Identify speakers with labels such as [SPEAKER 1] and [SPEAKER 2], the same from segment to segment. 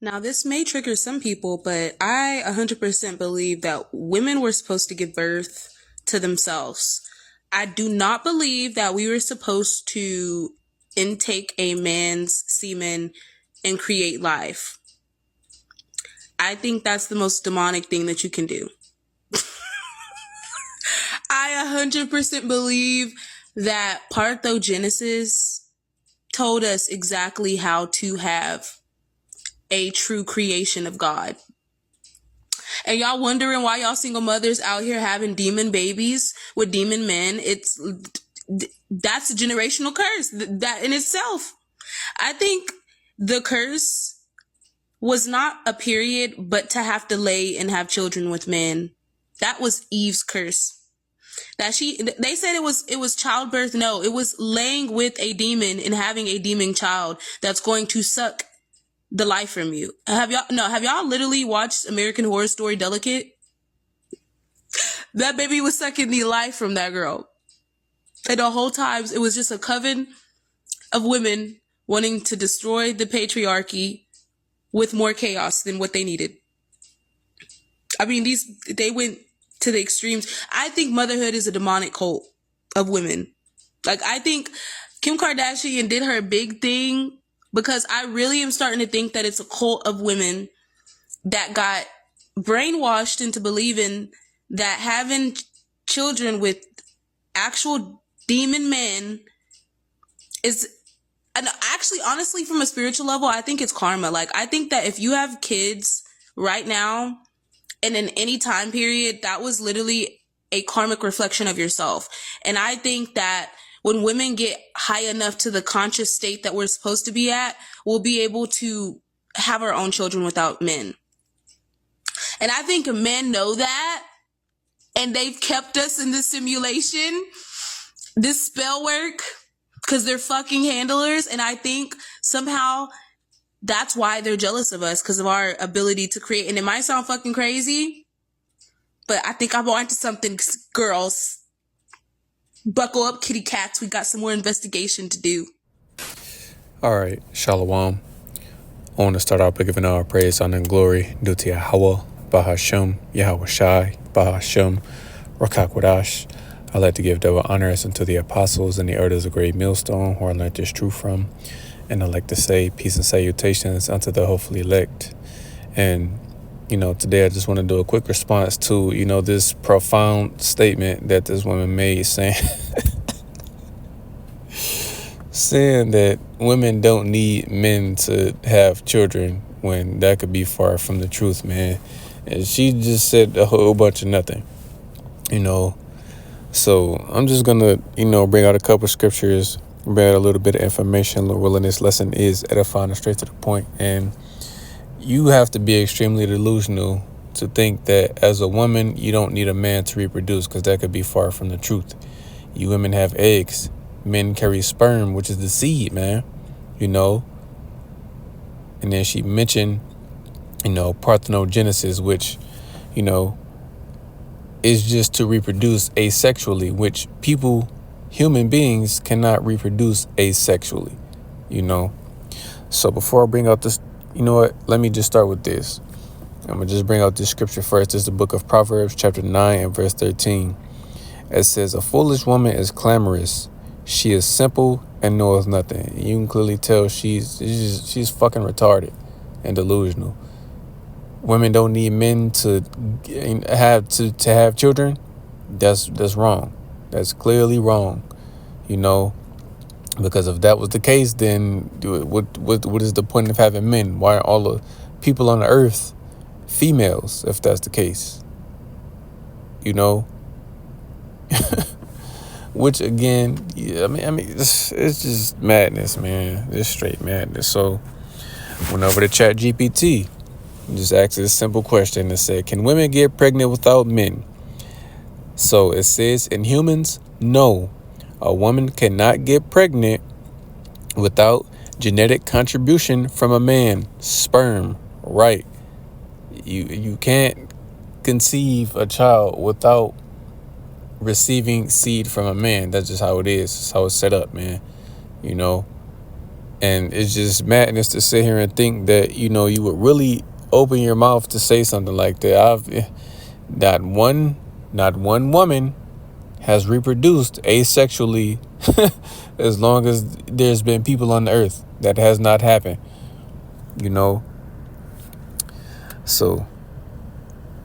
[SPEAKER 1] Now, this may trigger some people, but I 100% believe that women were supposed to give birth to themselves. I do not believe that we were supposed to intake a man's semen and create life. I think that's the most demonic thing that you can do. I 100% believe that parthenogenesis told us exactly how to have a true creation of God. And y'all wondering why y'all single mothers out here having demon babies with demon men? That's a generational curse. That in itself. I think the curse was not a period, but to have to lay and have children with men. That was Eve's curse. They said it was childbirth. No, it was laying with a demon and having a demon child that's going to suck the life from you. Have y'all literally watched American Horror Story Delicate? That baby was sucking the life from that girl. And the whole time it was just a coven of women wanting to destroy the patriarchy with more chaos than what they needed. I mean, they went to the extremes. I think motherhood is a demonic cult of women. Like, I think Kim Kardashian did her big thing because I really am starting to think that it's a cult of women that got brainwashed into believing that having children with actual demon men is, and actually, honestly, from a spiritual level, I think it's karma. Like, I think that if you have kids right now and in any time period, that was literally a karmic reflection of yourself. And I think that when women get high enough to the conscious state that we're supposed to be at, we'll be able to have our own children without men. And I think men know that, and they've kept us in this simulation, this spell work, because they're fucking handlers. And I think somehow that's why they're jealous of us, because of our ability to create. And it might sound fucking crazy, but I think I'm onto something, girls. Buckle up, kitty cats. We got some more investigation to do.
[SPEAKER 2] All right, Shalom. I want to start out by giving our praise, honor, and glory due to Yahweh, Bahashem, Yahweh Shai, Bahashem, Rakakwadash. I'd like to give double honors unto the apostles and the elders of Great Millstone, who I learned this truth from. And I'd like to say peace and salutations unto the hopefully elect. And, today I just want to do a quick response to, this profound statement that this woman made saying that women don't need men to have children when that could be far from the truth, man. And she just said a whole bunch of nothing, So I'm just going to, bring out a couple scriptures, bring out a little bit of information. Lord willing, this lesson is edifying and straight to the point. And you have to be extremely delusional to think that as a woman, you don't need a man to reproduce, because that could be far from the truth. You women have eggs. Men carry sperm, which is the seed, man, And then she mentioned, parthenogenesis, which, is just to reproduce asexually, which human beings cannot reproduce asexually, So before I bring out this, let me just start with this. I'm going to just bring out this scripture first. This is the book of Proverbs, chapter 9 and verse 13. It says, "A foolish woman is clamorous. She is simple and knoweth nothing." You can clearly tell she's fucking retarded and delusional. Women don't need men to have children. That's wrong. That's clearly wrong. Because if that was the case, then what is the point of having men? Why are all the people on the earth females if that's the case? Which again, it's just madness, man. It's straight madness. So went over to Chat GPT, just asked this simple question and said, "Can women get pregnant without men?" So it says, in humans, no. A woman cannot get pregnant without genetic contribution from a man, sperm, right? You can't conceive a child without receiving seed from a man. That's just how it is. That's how it's set up, man. And it's just madness to sit here and think that, you know, you would really open your mouth to say something like that. Not one woman has reproduced asexually as long as there's been people on the earth. That has not happened, you know. So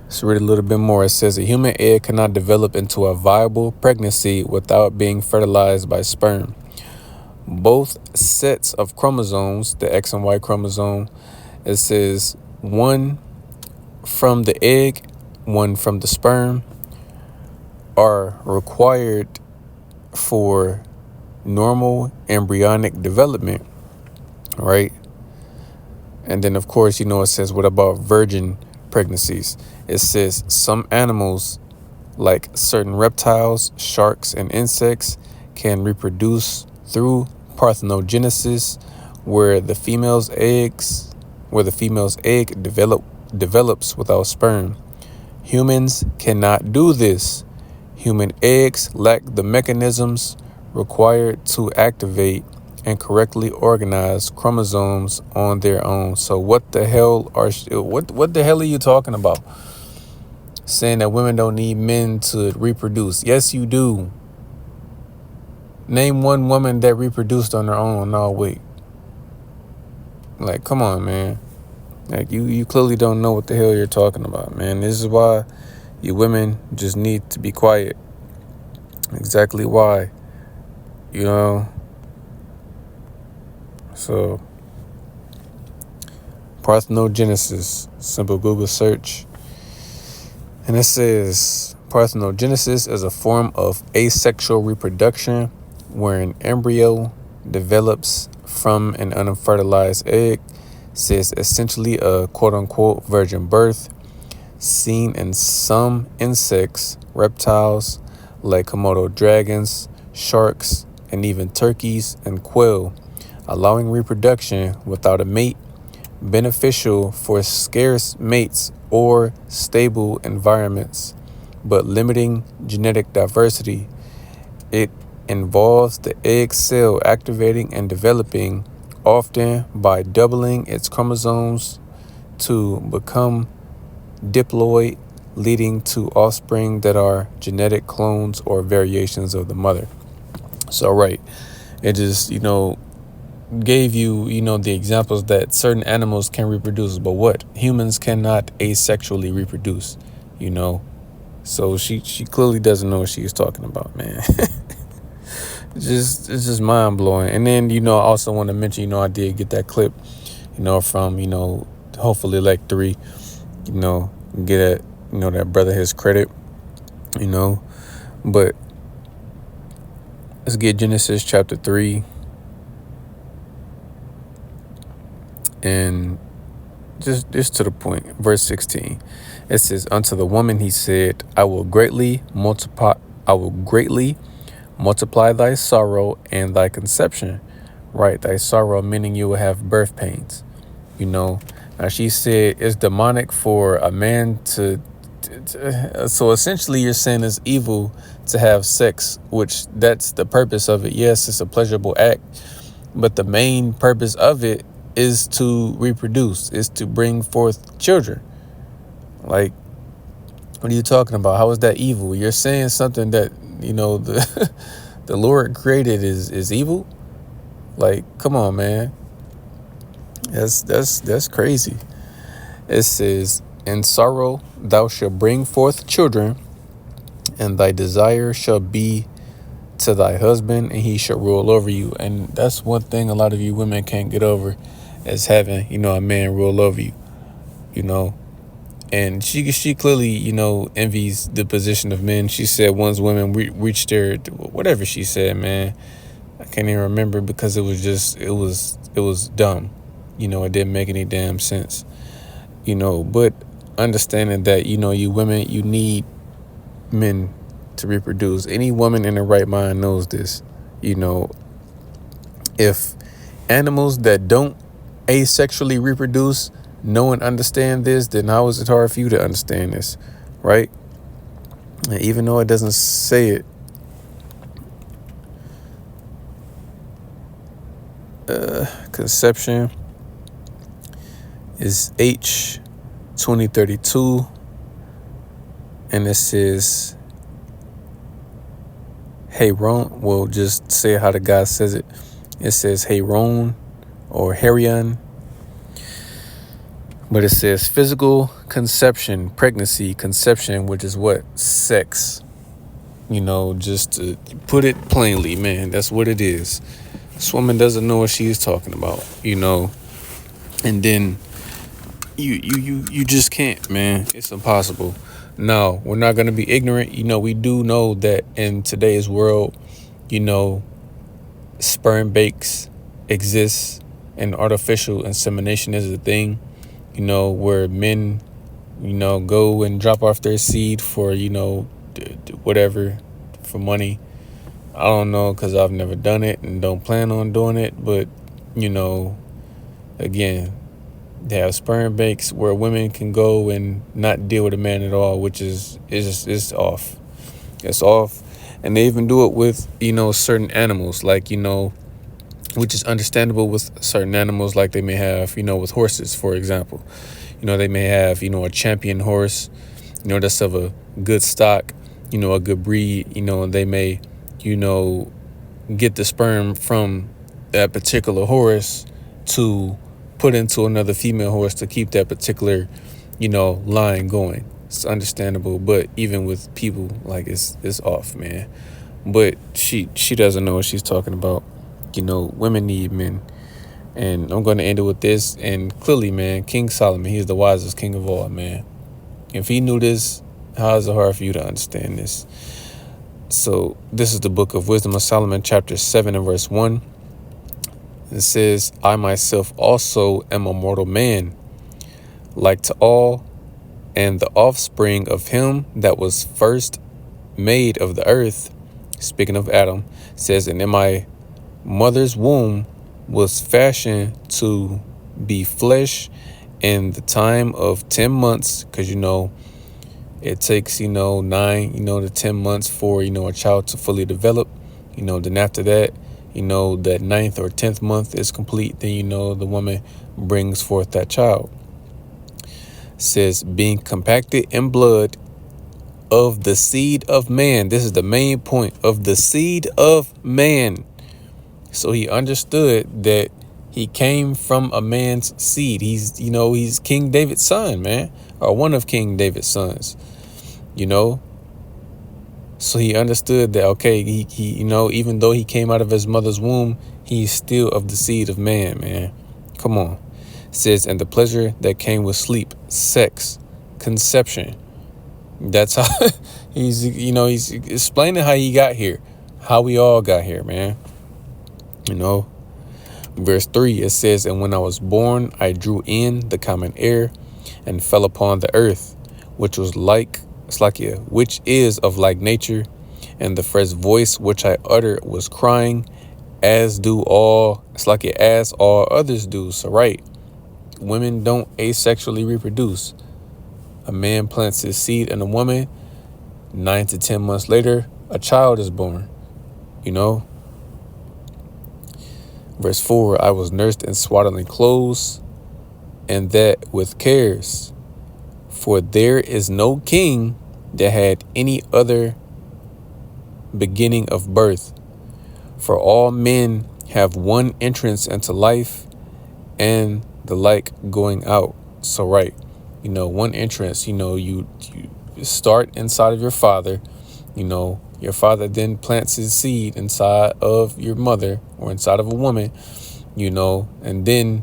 [SPEAKER 2] let's read a little bit more. It says a human egg cannot develop into a viable pregnancy without being fertilized by sperm. Both sets of chromosomes, the X and Y chromosome, it says one from the egg, one from the sperm, are required for normal embryonic development, right? And then, of course, you know, it says, what about virgin pregnancies? It says some animals, like certain reptiles, sharks, and insects, can reproduce through parthenogenesis, where the female's egg develops without sperm. Humans cannot do this. Human eggs lack the mechanisms required to activate and correctly organize chromosomes on their own. So what the hell are you talking about? Saying that women don't need men to reproduce. Yes, you do. Name one woman that reproduced on her own. No, wait. Like, come on, man. Like, you clearly don't know what the hell you're talking about, man. This is why you women just need to be quiet. Exactly why. You know? So, parthenogenesis. Simple Google search. And it says parthenogenesis is a form of asexual reproduction where an embryo develops from an unfertilized egg. Says essentially a quote-unquote virgin birth, seen in some insects, reptiles like Komodo dragons, sharks, and even turkeys and quail, allowing reproduction without a mate, beneficial for scarce mates or stable environments, but limiting genetic diversity. It involves the egg cell activating and developing, often by doubling its chromosomes to become diploid, leading to offspring that are genetic clones or variations of the mother. So, right, it just, you know, gave you, you know, the examples that certain animals can reproduce, but what? Humans cannot asexually reproduce, you know? So she clearly doesn't know what she's talking about, man. It's just mind blowing. And then, you know, I also want to mention, you know, I did get that clip, you know, from, you know, hopefully like 3, you know, get that, you know, that brother his credit, you know. But let's get Genesis chapter 3 and just to the point. Verse 16. It says, unto the woman he said, I will greatly multiply thy sorrow and thy conception. Right, thy sorrow meaning you will have birth pains. You know. Now she said it's demonic for a man to so essentially you're saying it's evil to have sex, which that's the purpose of it. Yes, it's a pleasurable act, but the main purpose of it is to reproduce, is to bring forth children. Like, what are you talking about? How is that evil? You're saying something that, you know, the the Lord created is evil? Like, come on, man. That's crazy. It says, in sorrow thou shalt bring forth children, and thy desire shall be to thy husband, and he shall rule over you. And that's one thing a lot of you women can't get over, is having, you know, a man rule over you, you know. And she clearly, you know, envies the position of men. She said once women reached their, whatever she said, man, I can't even remember, because it was dumb. You know, it didn't make any damn sense, you know. But understanding that, you know, you women, you need men to reproduce. Any woman in her right mind knows this. You know, if animals that don't asexually reproduce know and understand this, then how is it hard for you to understand this, right? And even though it doesn't say it, Conception is H 2032, and it says Heron. Well, just say how the guy says it. It says Heron or Herion, but it says physical conception, pregnancy, conception, which is what? Sex. Just to put it plainly, man, that's what it is. This woman doesn't know what she's talking about, and then you just can't, man. It's impossible. No, we're not going to be ignorant. We do know that in today's world, sperm banks exist and artificial insemination is a thing, where men, go and drop off their seed for, whatever, for money. I don't know, because I've never done it and don't plan on doing it. But, again, they have sperm banks where women can go and not deal with a man at all, which is off. It's off. And they even do it with, certain animals, like, which is understandable with certain animals, like they may have, with horses, for example. They may have, a champion horse, that's of a good stock, a good breed, and they may, get the sperm from that particular horse to put into another female horse to keep that particular, line going. It's understandable, but even with people, like, it's off, man. But she doesn't know what she's talking about. Women need men. And I'm going to end it with this. And clearly, man, King Solomon, he's the wisest king of all, man. If he knew this, how is it hard for you to understand this? So this is the book of Wisdom of Solomon, chapter 7 and verse 1. It says, I myself also am a mortal man, like to all, and the offspring of him that was first made of the earth, speaking of Adam, says, and in my mother's womb was fashioned to be flesh in the time of 10 months, because it takes 9 to 10 months for a child to fully develop. Then after that, that 9th or 10th month is complete, then the woman brings forth that child. It says, being compacted in blood of the seed of man. This is the main point, of the seed of man. So he understood that he came from a man's seed. He's King David's son, man, or one of King David's sons, So he understood that, okay, he even though he came out of his mother's womb, he's still of the seed of man. Come on. It says, and the pleasure that came with sleep, sex, conception. That's how he's explaining how he got here, how we all got here, man. Verse 3, it says, and when I was born, I drew in the common air and fell upon the earth, which is of like nature, and the first voice which I uttered was crying, as all others do. So right, women don't asexually reproduce. A man plants his seed in a woman, 9 to 10 months later, a child is born, Verse 4, I was nursed in swaddling clothes, and that with cares. For there is no king that had any other beginning of birth. For all men have one entrance into life, and the like going out. So right, one entrance, you start inside of your father, your father then plants his seed inside of your mother or inside of a woman, and then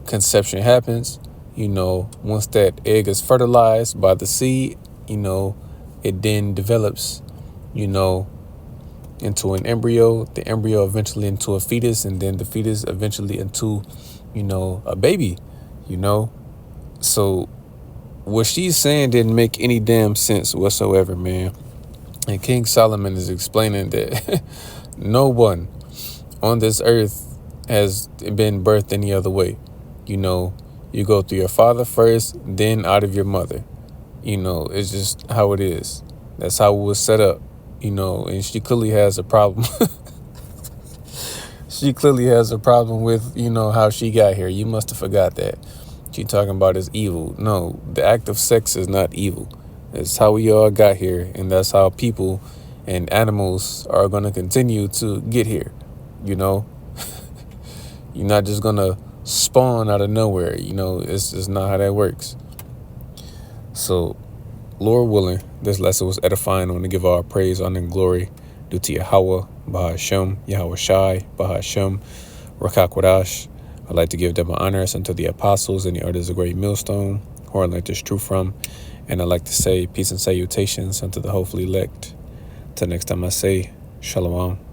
[SPEAKER 2] conception happens. Once that egg is fertilized by the seed, it then develops, into an embryo, the embryo eventually into a fetus, and then the fetus eventually into, a baby, So what she's saying didn't make any damn sense whatsoever, man. And King Solomon is explaining that no one on this earth has been birthed any other way. You go through your father first, then out of your mother. It's just how it is. That's how it was set up, and she clearly has a problem. She clearly has a problem with, how she got here. You must have forgot that. She talking about is evil. No, the act of sex is not evil. It's how we all got here, and that's how people and animals are going to continue to get here. You're not just going to spawn out of nowhere. It's just not how that works. So, Lord willing, this lesson was edifying. I want to give all praise, honor, and glory due to Yahweh, Bahashem, Yahweh Shai, Bahashem, Rakak Wadash. I'd like to give them honors unto the apostles and the elders of Great Millstone, who I learned this truth from. And I'd like to say peace and salutations unto the hopefully elect. Till next time I say, Shalom.